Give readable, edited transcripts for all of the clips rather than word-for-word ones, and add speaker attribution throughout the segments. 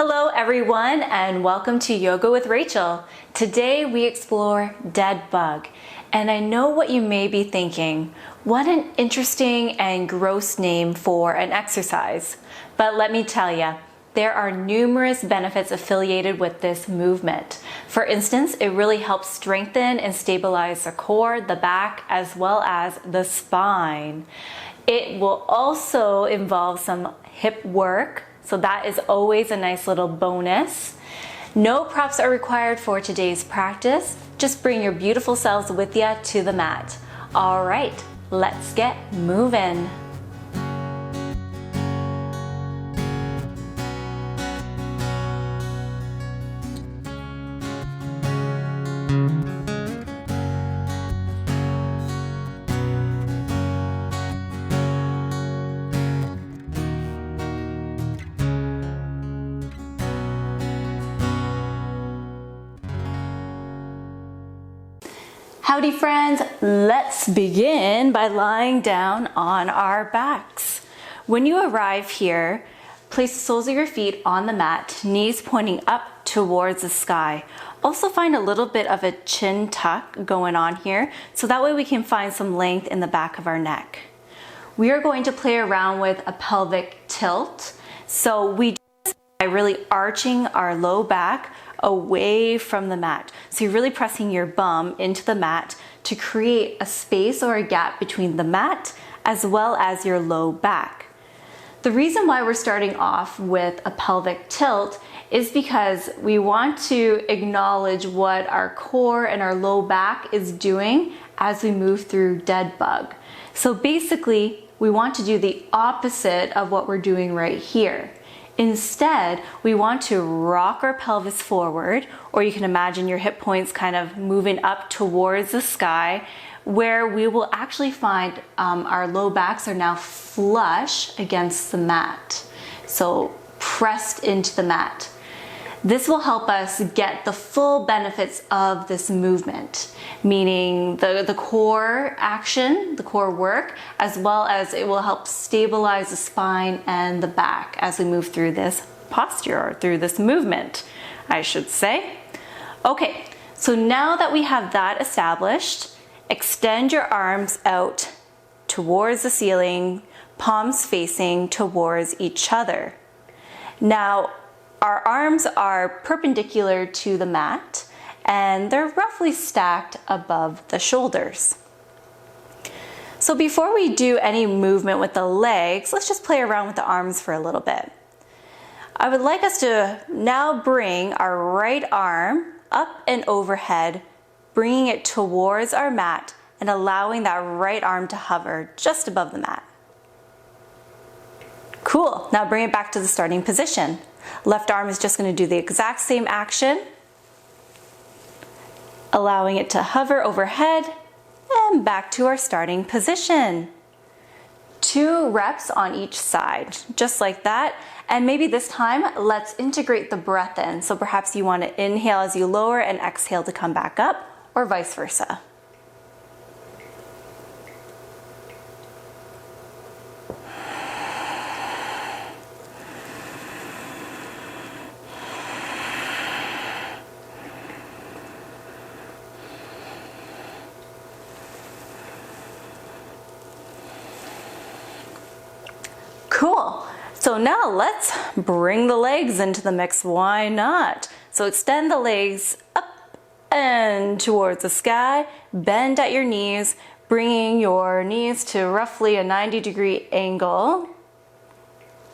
Speaker 1: Hello everyone and welcome to Yoga with Rachel. Today we explore dead bug. And I know what you may be thinking, what an interesting and gross name for an exercise. But let me tell you, there are numerous benefits affiliated with this movement. For instance, it really helps strengthen and stabilize the core, the back, as well as the spine. It will also involve some hip work, so that is always a nice little bonus. No props are required for today's practice. Just bring your beautiful selves with you to the mat. All right, let's get moving. Howdy friends, let's begin by lying down on our backs. When you arrive here, place the soles of your feet on the mat, knees pointing up towards the sky. Also find a little bit of a chin tuck going on here, so that way we can find some length in the back of our neck. We are going to play around with a pelvic tilt. So we do this by really arching our low back away from the mat. So you're really pressing your bum into the mat to create a space or a gap between the mat as well as your low back. The reason why we're starting off with a pelvic tilt is because we want to acknowledge what our core and our low back is doing as we move through dead bug. So basically, we want to do the opposite of what we're doing right here. Instead, we want to rock our pelvis forward, or you can imagine your hip points kind of moving up towards the sky, where we will actually find our low backs are now flush against the mat. So pressed into the mat. This will help us get the full benefits of this movement, meaning the core action, the core work, as well as it will help stabilize the spine and the back as we move through this posture, or through this movement, I should say. Okay, so now that we have that established, extend your arms out towards the ceiling, palms facing towards each other. Now, our arms are perpendicular to the mat and they're roughly stacked above the shoulders. So before we do any movement with the legs, let's just play around with the arms for a little bit. I would like us to now bring our right arm up and overhead, bringing it towards our mat and allowing that right arm to hover just above the mat. Cool, now bring it back to the starting position. Left arm is just going to do the exact same action, allowing it to hover overhead and back to our starting position. 2 reps on each side, just like that. And maybe this time, let's integrate the breath in. So perhaps you want to inhale as you lower and exhale to come back up, or vice versa. Cool. So now let's bring the legs into the mix. Why not? So extend the legs up and towards the sky. Bend at your knees, bringing your knees to roughly a 90-degree angle.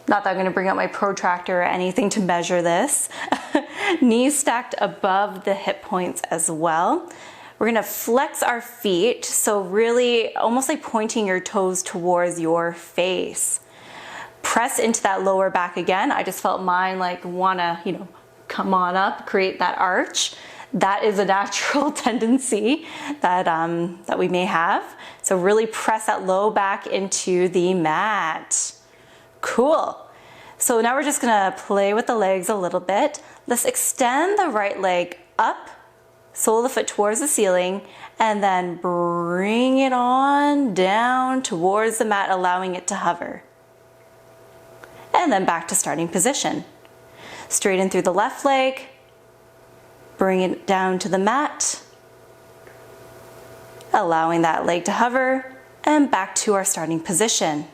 Speaker 1: Not that I'm going to bring out my protractor or anything to measure this. Knees stacked above the hip points as well. We're going to flex our feet, so really almost like pointing your toes towards your face. Press into that lower back again. I just felt mine like wanna, come on up, create that arch. That is a natural tendency that we may have. So really press that low back into the mat. Cool. So now we're just gonna play with the legs a little bit. Let's extend the right leg up, sole of the foot towards the ceiling, and then bring it on down towards the mat, allowing it to hover. And then back to starting position. Straighten through the left leg, bring it down to the mat, allowing that leg to hover, and back to our starting position.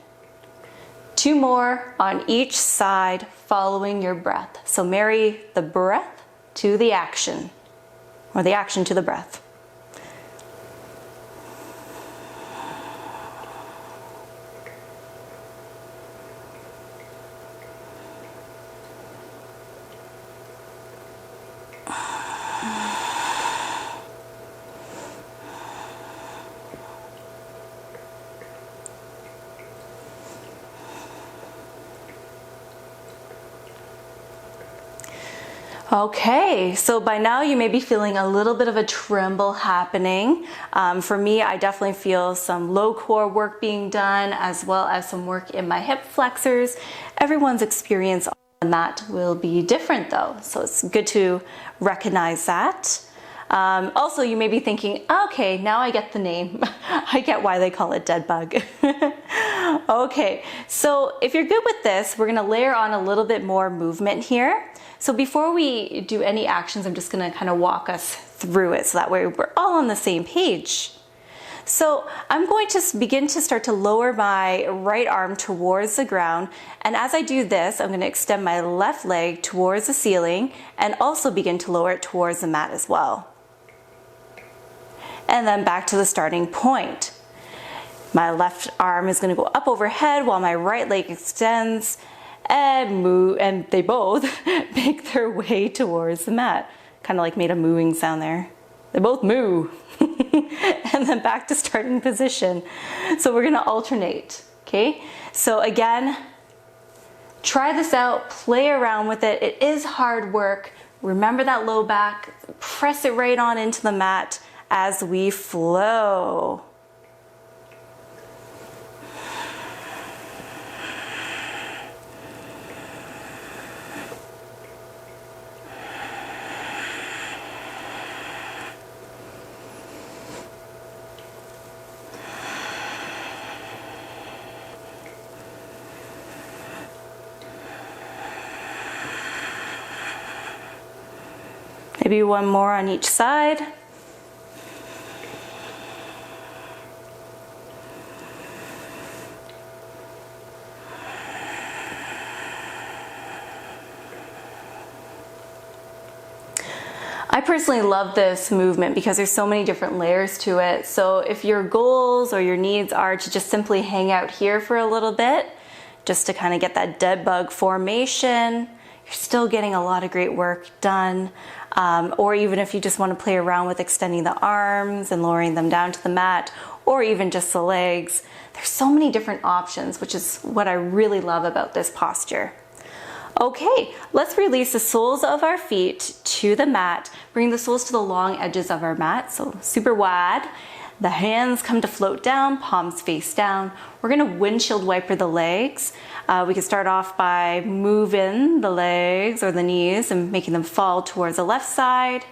Speaker 1: 2 more on each side, following your breath. So marry the breath to the action, or the action to the breath. Okay, so by now you may be feeling a little bit of a tremble happening. For me, I definitely feel some low core work being done, as well as some work in my hip flexors. Everyone's experience on the mat will be different though, so it's good to recognize that. Also, you may be thinking, okay, now I get the name. I get why they call it dead bug. Okay, so if you're good with this, we're gonna layer on a little bit more movement here. So before we do any actions, I'm just gonna kind of walk us through it so that way we're all on the same page. So I'm going to begin to start to lower my right arm towards the ground. And as I do this, I'm gonna extend my left leg towards the ceiling and also begin to lower it towards the mat as well. And then back to the starting point. My left arm is gonna go up overhead while my right leg extends and move, and they both make their way towards the mat. Kind of like made a mooing sound there. They both moo. And then back to starting position. So we're gonna alternate, okay? So again, try this out, play around with it. It is hard work. Remember that low back, press it right on into the mat as we flow. Maybe one more on each side. I personally love this movement because there's so many different layers to it. So if your goals or your needs are to just simply hang out here for a little bit, just to kind of get that dead bug formation, you're still getting a lot of great work done. Or even if you just want to play around with extending the arms and lowering them down to the mat, or even just the legs, there's so many different options, which is what I really love about this posture. Okay, let's release the soles of our feet to the mat. Bring the soles to the long edges of our mat, so super wide. The hands come to float down, palms face down. We're gonna windshield wiper the legs. We can start off by moving the legs or the knees and making them fall towards the left side.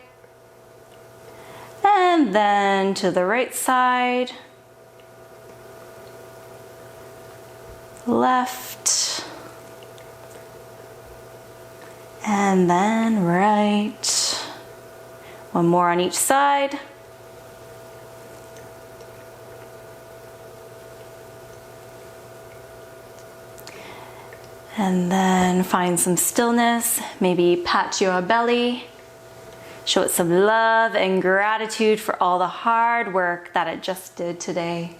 Speaker 1: And then to the right side. Left. And then right. One more on each side. And then find some stillness, maybe pat your belly. Show it some love and gratitude for all the hard work that it just did today.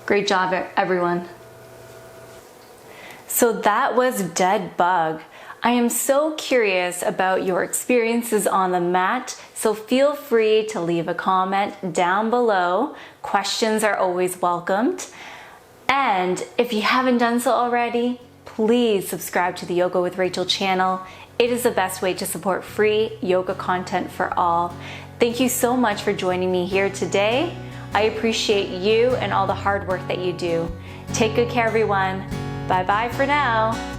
Speaker 1: Great job, everyone. So that was dead bug. I am so curious about your experiences on the mat, so feel free to leave a comment down below. Questions are always welcomed. And if you haven't done so already, please subscribe to the Yoga with Rachel channel. It is the best way to support free yoga content for all. Thank you so much for joining me here today. I appreciate you and all the hard work that you do. Take good care, everyone. Bye-bye for now.